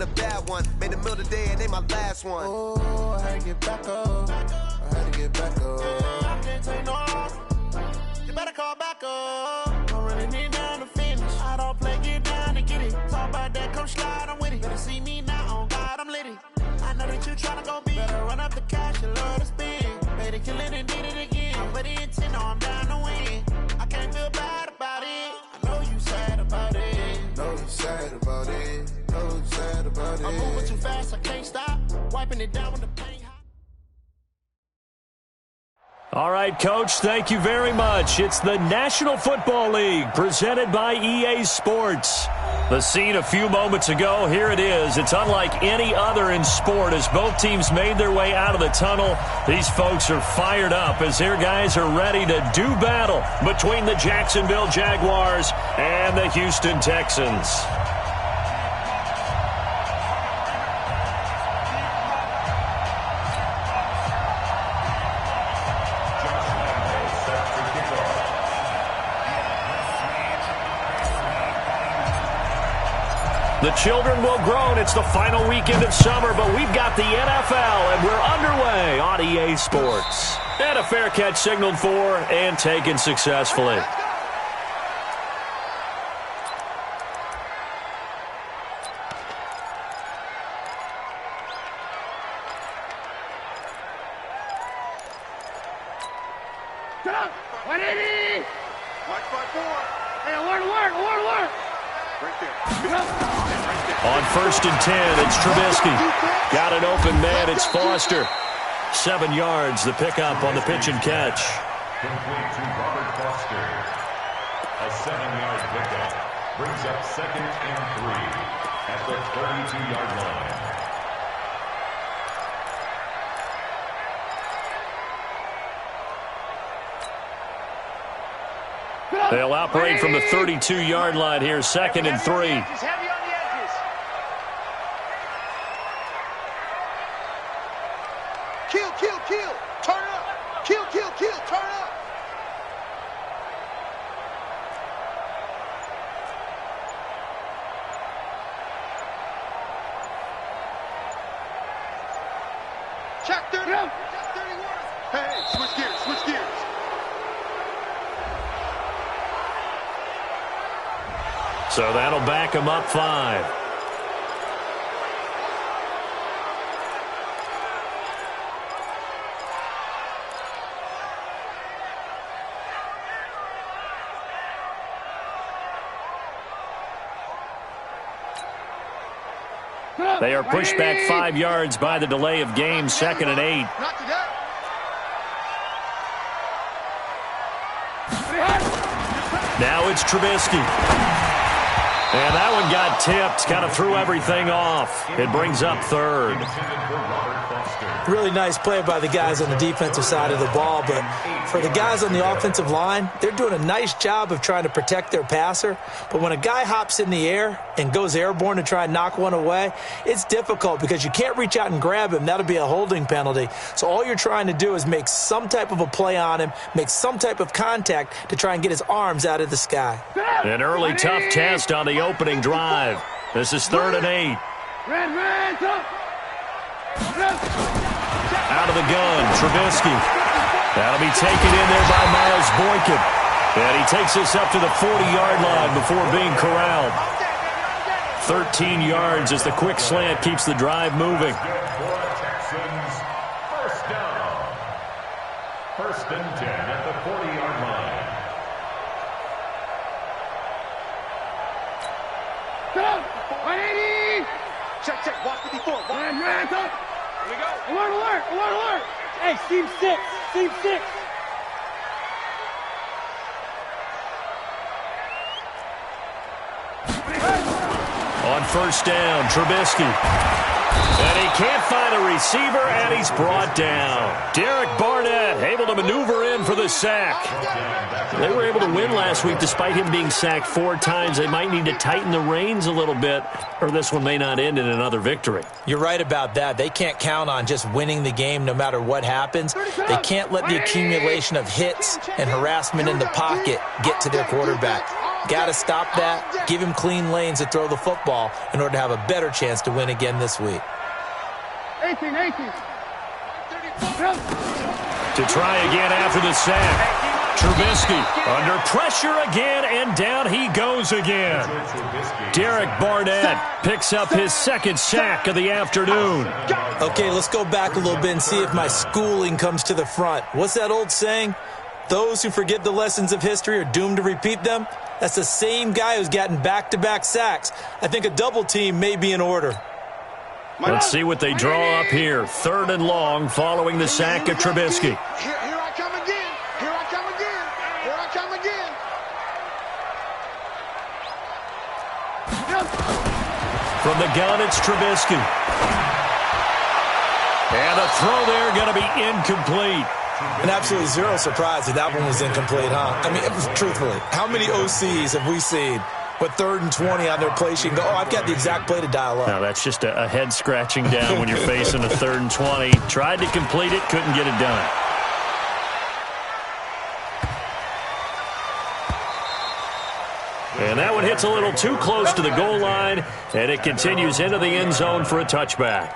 a bad one. Made the middle today and they my last one. Oh, I had to get back up. I had to get back up. I can't take no off. You better call back up. Don't really need down to finish. I don't play, get down to get it. Talk about that, come slide, I'm with it. Better see me now, on God, I'm litty. I know that you tryna go big. Better run up the cash, you love to spend. Made it, kill it, and did it again. I'm with the intent, no, I'm down to win. I can't feel bad about it. I know you sad about it. Know you sad about it. Know you sad about it. I'm moving too fast, I can't stop. Wiping it down with the paint. All right, Coach, thank you very much. It's the National Football League presented by EA Sports. The scene a few moments ago, here it is. It's unlike any other in sport as both teams made their way out of the tunnel. These folks are fired up as their guys are ready to do battle between the Jacksonville Jaguars and the Houston Texans. The children will groan. It's the final weekend of summer, but we've got the NFL, and we're underway on EA Sports. And a fair catch signaled for and taken successfully. Get up! 180! Watch by 4. Hey, alert! Right there. On 1st and 10, it's Trubisky. Got an open man, it's Foster. 7 yards, the pickup on the pitch and catch. Complete to Robert Foster. A 7-yard pickup brings up 2nd and 3 at the 32-yard line. They'll operate from the 32-yard line here, 2nd and 3. Just heavy on the edges. Kill. Turn up. Kill. Turn up. Check 30. Check 31. Hey, switch gears. So that'll back him up 5. They are pushed back 5 yards by the delay of game, 2nd and 8. Now it's Trubisky. And that one got tipped, kind of threw everything off. It brings up 3rd. Really nice play by the guys on the defensive side of the ball, but for the guys on the offensive line, they're doing a nice job of trying to protect their passer. But when a guy hops in the air and goes airborne to try and knock one away, it's difficult because you can't reach out and grab him. That'll be a holding penalty. So all you're trying to do is make some type of a play on him, make some type of contact to try and get his arms out of the sky. An early tough test on the opening drive. This is 3rd and 8. Out of the gun, Trubisky. That'll be taken in there by Miles Boykin. And he takes this up to the 40-yard line before being corralled. 13 yards as the quick slant keeps the drive moving. Texans, first down. 1st and 10 at the 40-yard line. Go! 180! Check. Watch 54. Hands up. Here we go. Alert. Hey, Steve 6. On 1st down, Trubisky. And he can't find a receiver, and he's brought down. Derek Barnett able to maneuver in for the sack. They were able to win last week despite him being sacked 4 times. They might need to tighten the reins a little bit, or this one may not end in another victory. You're right about that. They can't count on just winning the game no matter what happens. They can't let the accumulation of hits and harassment in the pocket get to their quarterback. Got to stop that, give him clean lanes to throw the football in order to have a better chance to win again this week. 18. To try again after the sack. Trubisky under pressure again, and down he goes again. Derek Barnett picks up his second sack of the afternoon. Okay, let's go back a little bit and see if my schooling comes to the front. What's that old saying? Those who forget the lessons of history are doomed to repeat them. That's the same guy who's gotten back-to-back sacks. I think a double team may be in order. Let's see what they draw up here. 3rd and long following the sack of Trubisky. Here I come again. Here I come again. Here I come again. From the gun, it's Trubisky. And a throw there going to be incomplete. And absolutely zero surprise that one was incomplete, huh? I mean, truthfully, how many OCs have we seen with 3rd and 20 on their play sheet and go, oh, I've got the exact play to dial up? No, that's just a head scratching down when you're facing a 3rd and 20. Tried to complete it, couldn't get it done. And that one hits a little too close to the goal line, and it continues into the end zone for a touchback.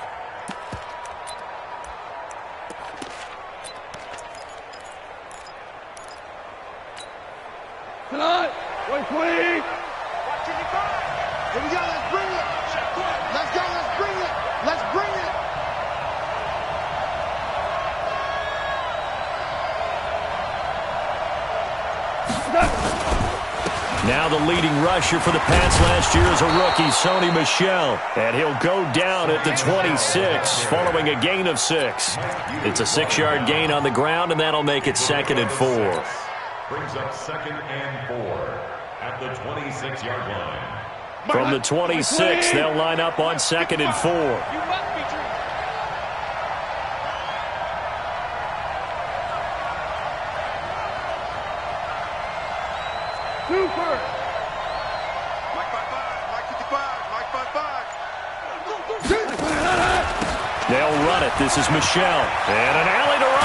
Tonight, 120. Here we go. Let's bring it. Let's go. Let's bring it. Let's bring it. Now the leading rusher for the Pats last year is a rookie, Sony Michel. And he'll go down at the 26 following a gain of 6. It's a 6-yard gain on the ground, and that'll make it 2nd and 4. Brings up 2nd and 4 at the 26-yard line. From the 26, they'll line up on 2nd and 4. Super. Mike 55. Mike 55. Mike 55. They'll run it. This is Michel. And an alley to run.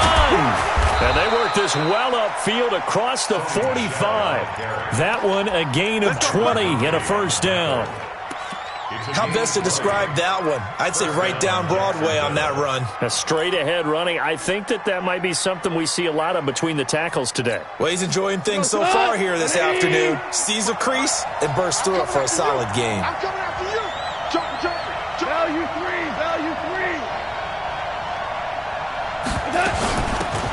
And they work this well upfield across the 45. That one a gain of 20 and a first down. How best to describe that one? I'd say right down Broadway on that run. A straight-ahead running. I think that might be something we see a lot of between the tackles today. Well, he's enjoying things so far here this afternoon. Sees a crease and bursts through it for a solid game. I'm coming after you. Jump. Value 3.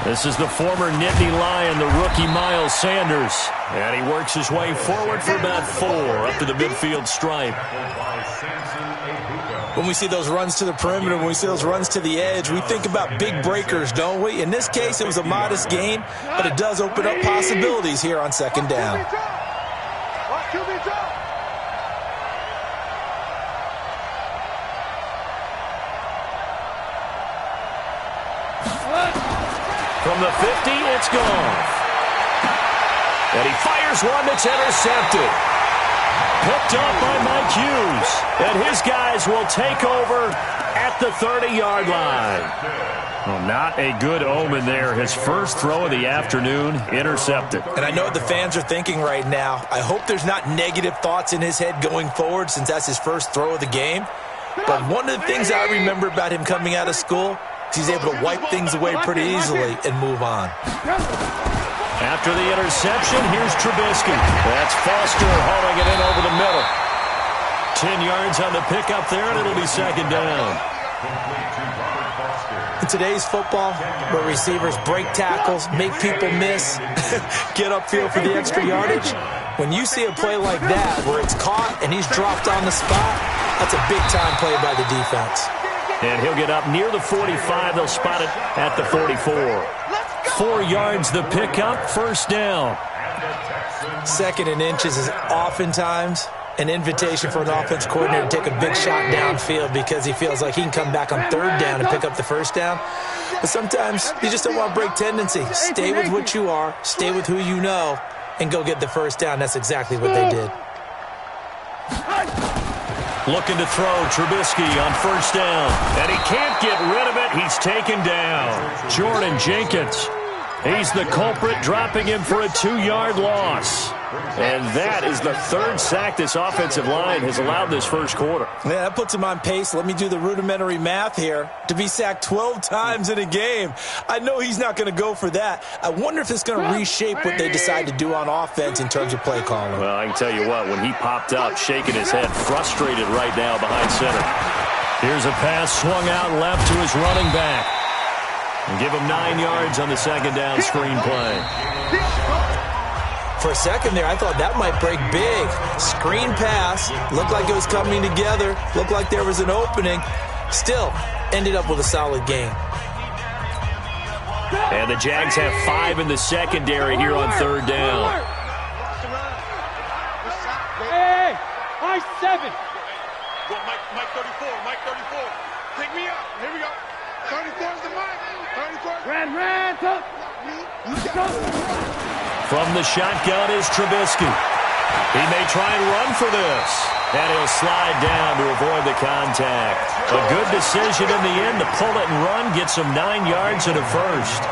This is the former Nittany Lion, the rookie Miles Sanders. And he works his way forward for about 4 up to the midfield stripe. When we see those runs to the perimeter, when we see those runs to the edge, we think about big breakers, don't we? In this case, it was a modest gain, but it does open up possibilities here on 2nd down. From the 50, it's gone. And he fires one that's intercepted. Picked up by Mike Hughes. And his guys will take over at the 30-yard line. Well, not a good omen there. His first throw of the afternoon, intercepted. And I know what the fans are thinking right now. I hope there's not negative thoughts in his head going forward since that's his first throw of the game. But one of the things I remember about him coming out of school, he's able to wipe things away pretty easily and move on. After the interception, here's Trubisky. That's Foster hauling it in over the middle. 10 yards on the pickup there, and it'll be 2nd down. In today's football, where receivers break tackles, make people miss, get upfield for the extra yardage, when you see a play like that where it's caught and he's dropped on the spot, that's a big-time play by the defense. And he'll get up near the 45. They'll spot it at the 44. 4 yards the pickup, first down. 2nd and inches is oftentimes an invitation for an offense coordinator to take a big shot downfield because he feels like he can come back on 3rd down and pick up the first down. But sometimes you just don't want to break tendency. Stay with what you are, stay with who you know, and go get the first down. That's exactly what they did. Looking to throw, Trubisky on first down. And he can't get rid of it. He's taken down. Jordan Jenkins. He's the culprit, dropping him for a 2-yard loss. And that is the third sack this offensive line has allowed this first quarter. Yeah, that puts him on pace. Let me do the rudimentary math here. To be sacked 12 times in a game, I know he's not going to go for that. I wonder if it's going to reshape what they decide to do on offense in terms of play calling. Well, I can tell you what, when he popped up, shaking his head, frustrated right now behind center. Here's a pass swung out left to his running back. And give him 9 yards on the second down screen play. For a second there, I thought that might break big. Screen pass. Looked like it was coming together. Looked like there was an opening. Still, ended up with a solid game. And the Jags have 5 in the secondary here on third down. Hey, high 7. Mike 34, Mike 34. Pick me up. Here we go. 34 is the mic. 34. Ran, tuck. From the shotgun is Trubisky. He may try and run for this. And he'll slide down to avoid the contact. A good decision in the end to pull it and run. Gets him 9 yards and a first.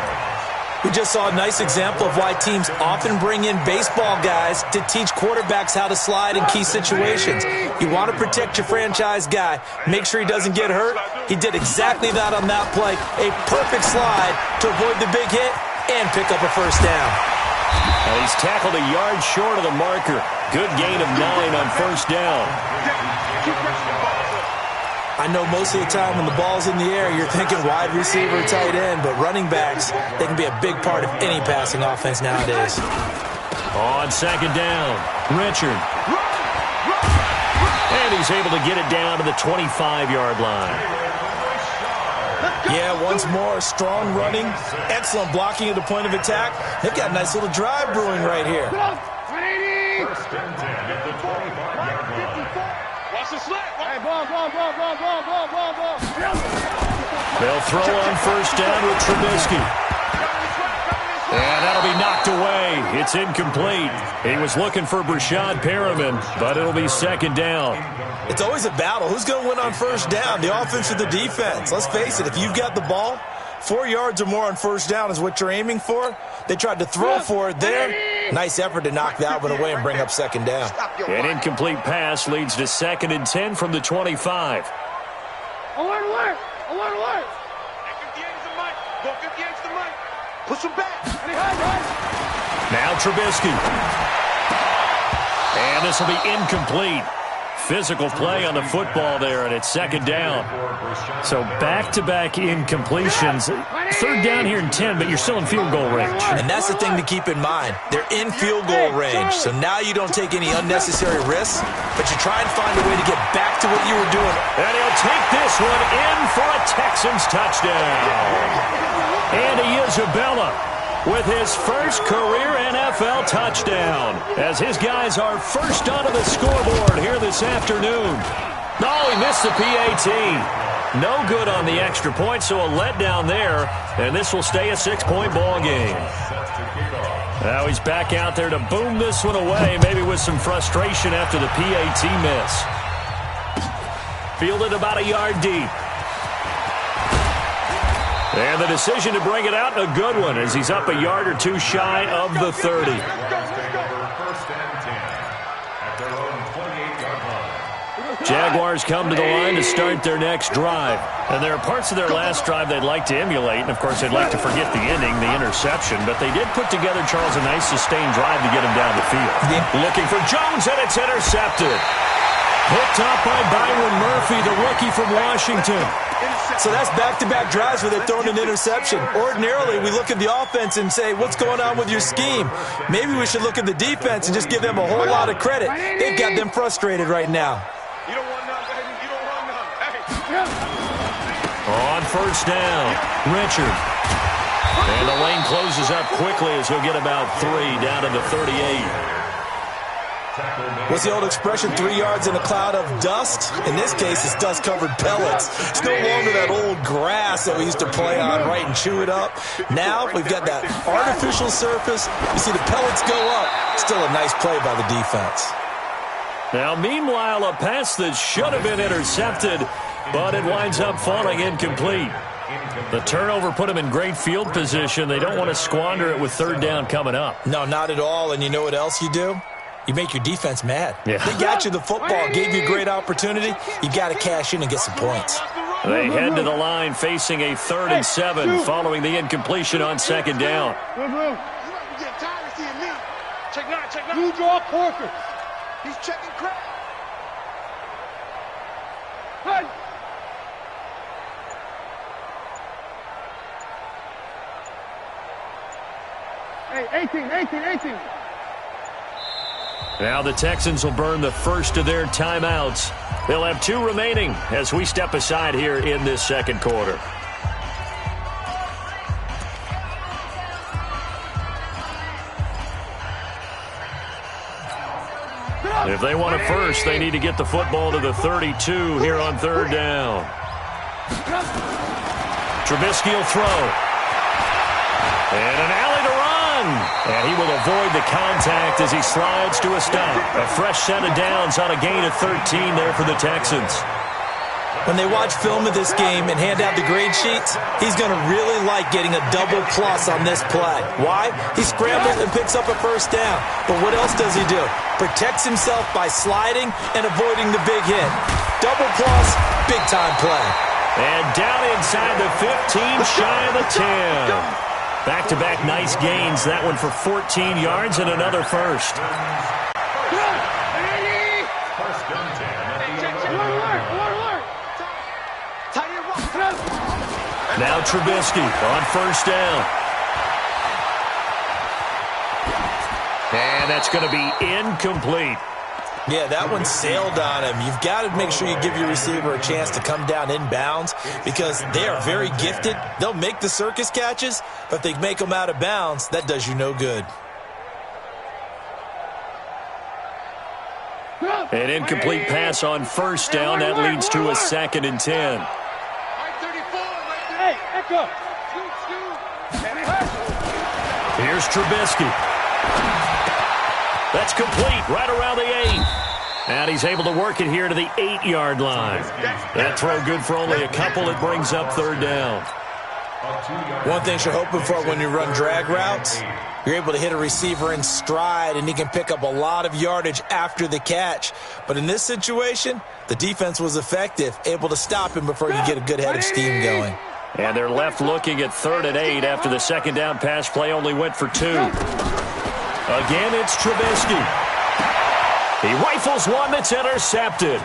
We just saw a nice example of why teams often bring in baseball guys to teach quarterbacks how to slide in key situations. You want to protect your franchise guy. Make sure he doesn't get hurt. He did exactly that on that play. A perfect slide to avoid the big hit and pick up a first down. And he's tackled a yard short of the marker. Good gain of 9 on first down. I know most of the time when the ball's in the air, you're thinking wide receiver, tight end, but running backs, they can be a big part of any passing offense nowadays. On second down, Richard. And he's able to get it down to the 25-yard line. Yeah, once more, strong running, excellent blocking at the point of attack. They've got a nice little drive brewing right here. First and 10 at the 25-yard line. Watch the slant. Hey, ball. They'll throw on first down with Trubisky. And that'll be knocked away. It's incomplete. He was looking for Brashad Perriman, but it'll be second down. It's always a battle. Who's going to win on first down, the offense or the defense? Let's face it, if you've got the ball, 4 yards or more on first down is what you're aiming for. They tried to throw for it there. Nice effort to knock that one away and bring up second down. An incomplete pass leads to 2nd and 10 from the 25. Alert. 58 is the mic. Go 58 is the mic. Push him back. Now Trubisky. And this will be incomplete. Physical play on the football there, and it's second down. So back-to-back incompletions. Third down here in 10, but you're still in field goal range. And that's the thing to keep in mind. They're in field goal range, so now you don't take any unnecessary risks, but you try and find a way to get back to what you were doing. And he'll take this one in for a Texans touchdown. Andy Isabella with his first career NFL touchdown, as his guys are first onto the scoreboard here this afternoon. Oh, he missed the PAT. No good on the extra point, so a letdown there, and this will stay a 6-point ball game. Now he's back out there to boom this one away, maybe with some frustration after the PAT miss. Fielded about a yard deep. And the decision to bring it out, a good one, as he's up a yard or two shy of the 30. Jaguars come to the line to start their next drive. And there are parts of their last drive they'd like to emulate. And, of course, they'd like to forget the ending, the interception. But they did put together, Charles, a nice sustained drive to get him down the field. Looking for Jones, and it's intercepted. Picked up by Byron Murphy, the rookie from Washington. So that's back-to-back drives where they're throwing an interception. Ordinarily, we look at the offense and say, what's going on with your scheme? Maybe we should look at the defense and just give them a whole lot of credit. They've got them frustrated right now. You don't want none, baby. You don't want none. Hey. On first down, Richard. And the lane closes up quickly as he'll get about 3 down to the 38. What's the old expression, 3 yards in a cloud of dust? In this case, it's dust-covered pellets. It's no longer that old grass that we used to play on, right, and chew it up. Now we've got that artificial surface. You see the pellets go up. Still a nice play by the defense. Now, meanwhile, a pass that should have been intercepted, but it winds up falling incomplete. The turnover put them in great field position. They don't want to squander it with third down coming up. No, not at all. And you know what else you do? You make your defense mad. Yeah. They got you the football, gave you a great opportunity. You got to cash in and get some points. They head to the line facing a 3rd and 7 following the incompletion on second down. You draw corkers. He's checking crap. Hey, 18. Now the Texans will burn the first of their timeouts. They'll have 2 remaining as we step aside here in this second quarter. If they want it first, they need to get the football to the 32 here on third down. Trubisky will throw. And an alley to run. And he will avoid the contact as he slides to a stop. A fresh set of downs on a gain of 13 there for the Texans. When they watch film of this game and hand out the grade sheets, he's going to really like getting a double plus on this play. Why? He scrambles and picks up a first down. But what else does he do? Protects himself by sliding and avoiding the big hit. Double plus, big-time play. And down inside the 15, shy of the 10. Back-to-back nice gains. That one for 14 yards and another first. Now Trubisky on first down. And that's going to be incomplete. Yeah, that one sailed on him. You've got to make sure you give your receiver a chance to come down inbounds because they are very gifted. They'll make the circus catches, but if they make them out of bounds, that does you no good. An incomplete pass on first down. That leads to a 2nd and 10. Hey, Echo. Here's Trubisky. That's complete right around the 8. And he's able to work it here to the 8-yard line. That throw good for only a couple. It brings up third down. One thing you're hoping for when you run drag routes, you're able to hit a receiver in stride, and he can pick up a lot of yardage after the catch. But in this situation, the defense was effective, able to stop him before he could get a good head of steam going. And they're left looking at 3rd and 8 after the second down pass play only went for 2. Again, it's Trubisky. He rifles one that's intercepted.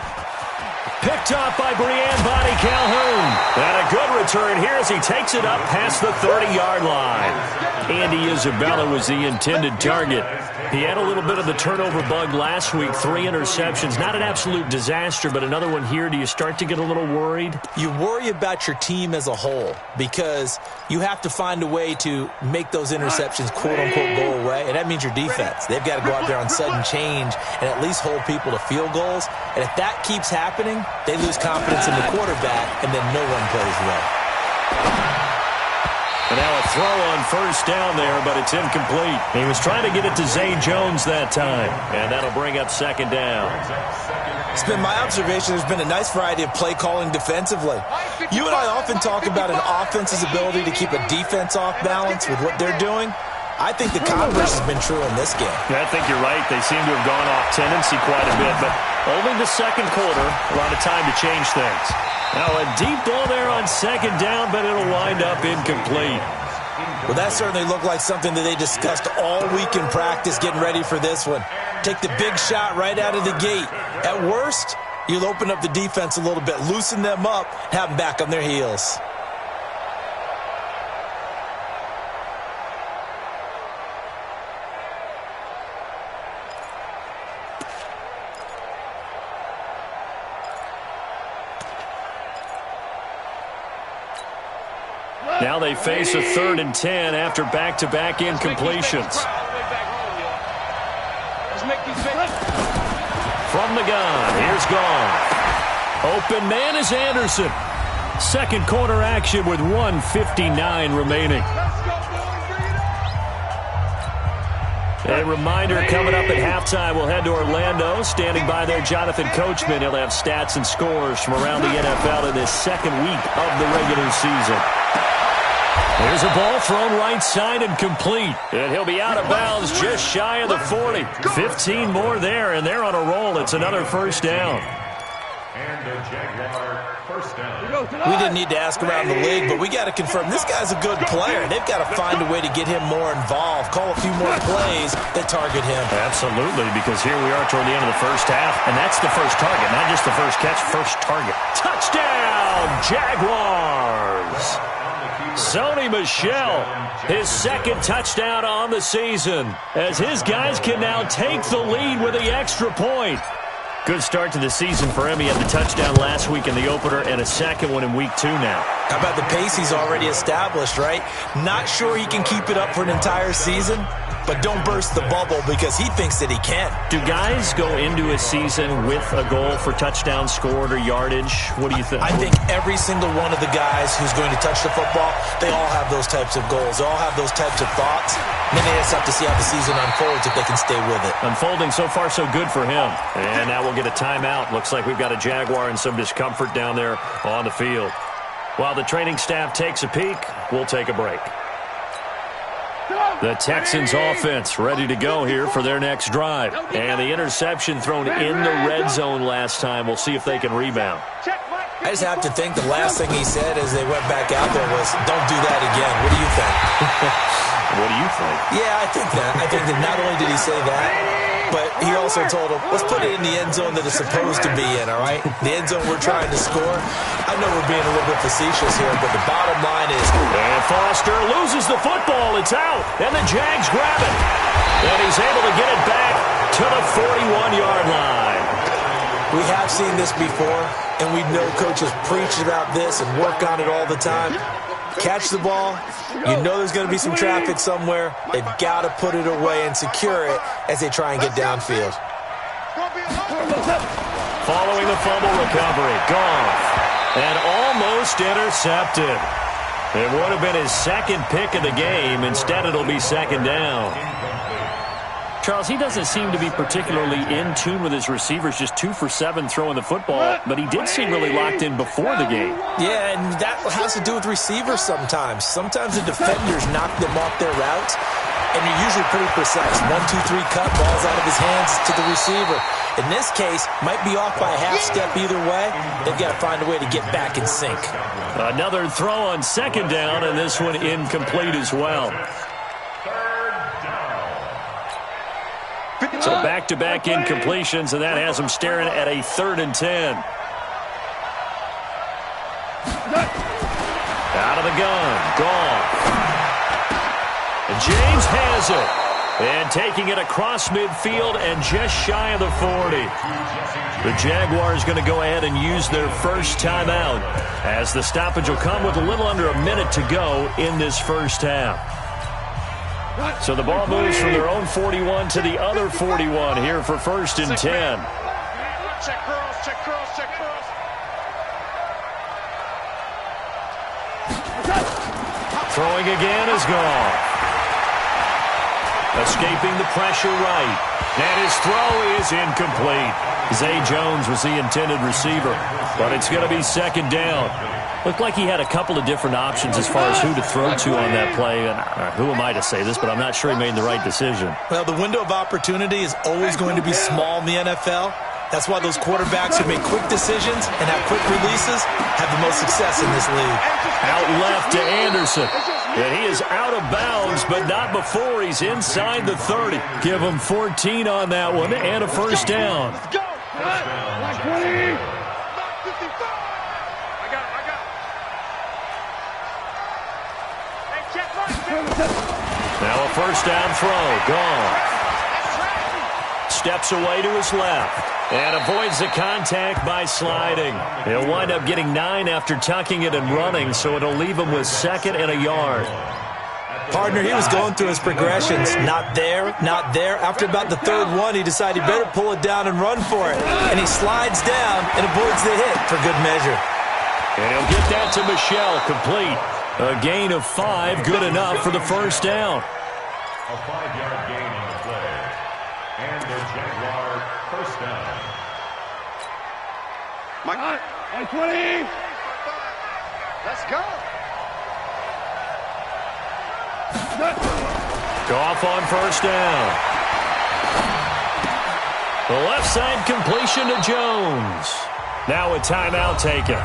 Picked off by Brian Bonnie Calhoun. And a good return here as he takes it up past the 30-yard line. Andy Isabella was the intended target. He had a little bit of the turnover bug last week, 3 interceptions. Not an absolute disaster, but another one here. Do you start to get a little worried? You worry about your team as a whole because you have to find a way to make those interceptions, quote-unquote, go away, and that means your defense. They've got to go out there on sudden change and at least hold people to field goals. And if that keeps happening, they lose confidence in the quarterback, and then no one plays well. And now a throw on first down there, but it's incomplete. He was trying to get it to Zay Jones that time, and that'll bring up second down. It's been my observation there's been a nice variety of play calling defensively. You and I often talk about an offense's ability to keep a defense off balance with what they're doing. I think the converse has been true in this game. I think you're right. They seem to have gone off tendency quite a bit, but only the second quarter, a lot of time to change things. Now a deep ball there on second down, but it'll wind up incomplete. Well, that certainly looked like something that they discussed all week in practice getting ready for this one. Take the big shot right out of the gate. At worst, you'll open up the defense a little bit, loosen them up, have them back on their heels. Now they face a 3rd and 10 after back-to-back incompletions. From the gun, here's Gone. Open man is Anderson. Second quarter action with 1:59 remaining. A reminder coming up at halftime, we'll head to Orlando. Standing by there, Jonathan Coachman. He'll have stats and scores from around the NFL in this second week of the regular season. There's a ball thrown right side and complete. And he'll be out of bounds just shy of the 40. 15 more there, and they're on a roll. It's another first down. And a Jaguar first down. We didn't need to ask around the league, but we got to confirm this guy's a good player. They've got to find a way to get him more involved, call a few more plays that target him. Absolutely, because here we are toward the end of the first half, and that's the first target, not just the first catch, first target. Touchdown, Jaguars! Sony Michel, his second touchdown on the season, as his guys can now take the lead with the extra point. Good start to the season for him. He had the touchdown last week in the opener and a second one in week 2 now. How about the pace he's already established, right? Not sure he can keep it up for an entire season, but don't burst the bubble because he thinks that he can. Do guys go into a season with a goal for touchdown scored or yardage? What do you think? I think every single one of the guys who's going to touch the football, they all have those types of goals. They all have those types of thoughts. And then they just have to see how the season unfolds if they can stay with it. Unfolding so far so good for him. And now we'll get a timeout. Looks like we've got a Jaguar and some discomfort down there on the field. While the training staff takes a peek, we'll take a break. The Texans offense ready to go here for their next drive. And the interception thrown in the red zone last time. We'll see if they can rebound. I just have to think the last thing he said as they went back out there was, don't do that again. What do you think? What do you think? Yeah, I think that. I think that not only did he say that, but he also told him, let's put it in the end zone that it's supposed to be in, all right? The end zone we're trying to score. I know we're being a little bit facetious here, but the bottom line is... And Foster loses the football. It's out. And the Jags grab it. And he's able to get it back to the 41-yard line. We have seen this before, and we know coaches preach about this and work on it all the time. Catch the ball. You know there's going to be some traffic somewhere. They've got to put it away and secure it as they try and get downfield. Following the fumble recovery, Goff. And almost intercepted. It would have been his second pick of the game. Instead, it'll be second down. Charles, he doesn't seem to be particularly in tune with his receivers, just 2 for 7 throwing the football, but he did seem really locked in before the game. Yeah, and that has to do with receivers sometimes. Sometimes the defenders knock them off their routes, and they're usually pretty precise. 1, 2, 3 cut, balls out of his hands to the receiver. In this case, might be off by a half step either way. They've got to find a way to get back in sync. Another throw on second down, and this one incomplete as well. So back-to-back incompletions, and that has him staring at a 3rd and 10. Out of the gun, Goff. And James has it. And taking it across midfield and just shy of the 40. The Jaguars going to go ahead and use their first timeout, as the stoppage will come with a little under a minute to go in this first half. So the ball moves from their own 41 to the other 41 here for 1st and 10. Check cross, check cross, check cross. Throwing again is gone. Escaping the pressure right. And his throw is incomplete. Zay Jones was the intended receiver, but it's going to be second down. Looked like he had a couple of different options as far as who to throw to on that play. And who am I to say this, but I'm not sure he made the right decision. Well, the window of opportunity is always going to be small in the NFL. That's why those quarterbacks who make quick decisions and have quick releases have the most success in this league. Out left to Anderson. And he is out of bounds, but not before he's inside the 30. Give him 14 on that one and a first down. Now a first down throw. Gone. Steps away to his left. And avoids the contact by sliding. He'll wind up getting 9 after tucking it and running, so it'll leave him with 2nd and a yard. Partner, he was going through his progressions. Not there, not there. After about the 3rd one, he decided he better pull it down and run for it. And he slides down and avoids the hit for good measure. And he'll get that to Michel, complete. A gain of 5, good enough for the first down. A 5-yard gain on the play. And the Jaguar first down. Mike. 20. Let's go. Goff on first down. The left side completion to Jones. Now a timeout taken.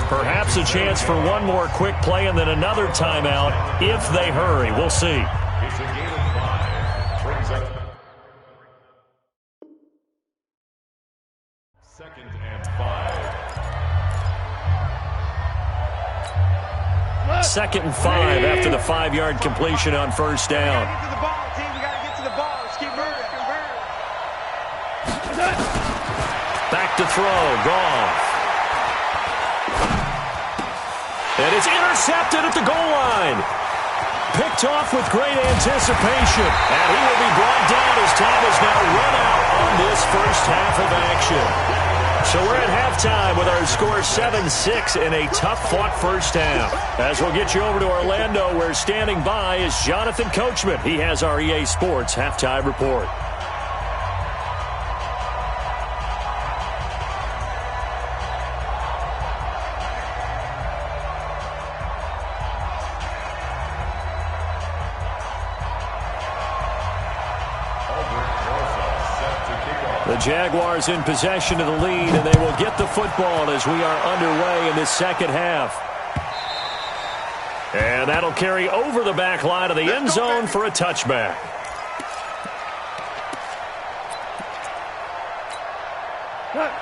Perhaps a chance for one more quick play and then another timeout if they hurry. We'll see. It's a gain of 5. Brings up 2nd and 5. 2nd and 5 after the 5-yard completion on first down. Get to the ball, team. We got to get to the ball. Let's keep moving. Back to throw. Goff. And it's intercepted at the goal line. Picked off with great anticipation. And he will be brought down as time is now run out on this first half of action. So we're at halftime with our score 7-6 in a tough-fought first half. As we'll get you over to Orlando, where standing by is Jonathan Coachman. He has our EA Sports halftime report. The Jaguars in possession of the lead, and they will get the football as we are underway in this second half. And that'll carry over the back line of the end zone for a touchback.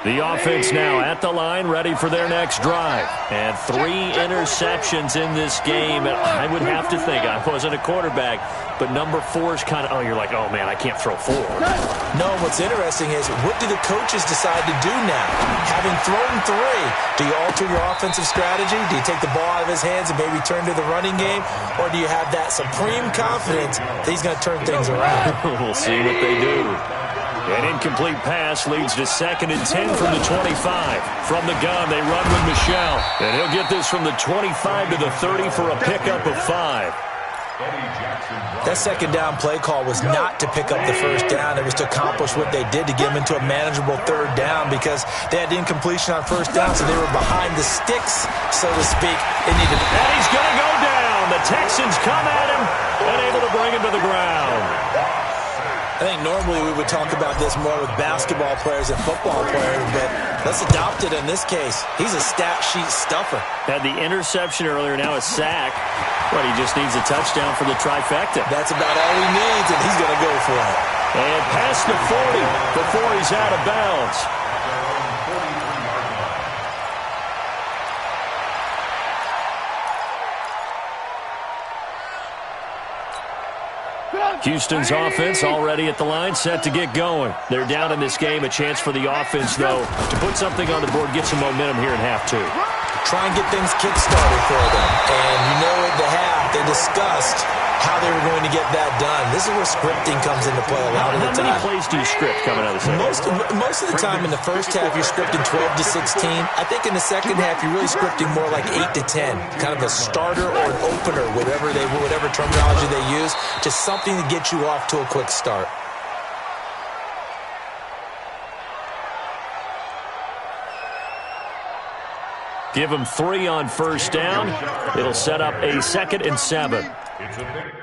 The offense now at the line, ready for their next drive. And 3 interceptions in this game. And I would have to think, I wasn't a quarterback, but number 4 is kind of, you're like, oh, man, I can't throw 4. No, what's interesting is, what do the coaches decide to do now? Having thrown 3, do you alter your offensive strategy? Do you take the ball out of his hands and maybe turn to the running game? Or do you have that supreme confidence that he's going to turn things around? We'll see what they do. An incomplete pass leads to 2nd and 10 from the 25. From the gun, they run with Michel. And he'll get this from the 25 to the 30 for a pickup of 5. That second down play call was not to pick up the first down. It was to accomplish what they did, to get them into a manageable third down, because they had incompletion on first down, so they were behind the sticks, so to speak. They needed. And he's going to go down. The Texans come at him and able to bring him to the ground. I think normally we would talk about this more with basketball players and football players, but let's adopt it in this case. He's a stat sheet stuffer. Had the interception earlier, now a sack. But he just needs a touchdown for the trifecta. That's about all he needs, and he's going to go for it. And past the 40 before he's out of bounds. Houston's offense already at the line, set to get going. They're down in this game. A chance for the offense, though, to put something on the board, get some momentum here in half 2. Try and get things kick-started for them. And you know at the half, they discussed how they were going to get that done. This is where scripting comes into play a lot of the time. How many plays do you script coming out of the second? Most of the time in the first half, you're scripting 12 to 16. I think in the second half, you're really scripting more like 8 to 10. Kind of a starter or an opener, whatever terminology they use. Just something to get you off to a quick start. Give them 3 on first down. It'll set up a 2nd and 7. It's a big.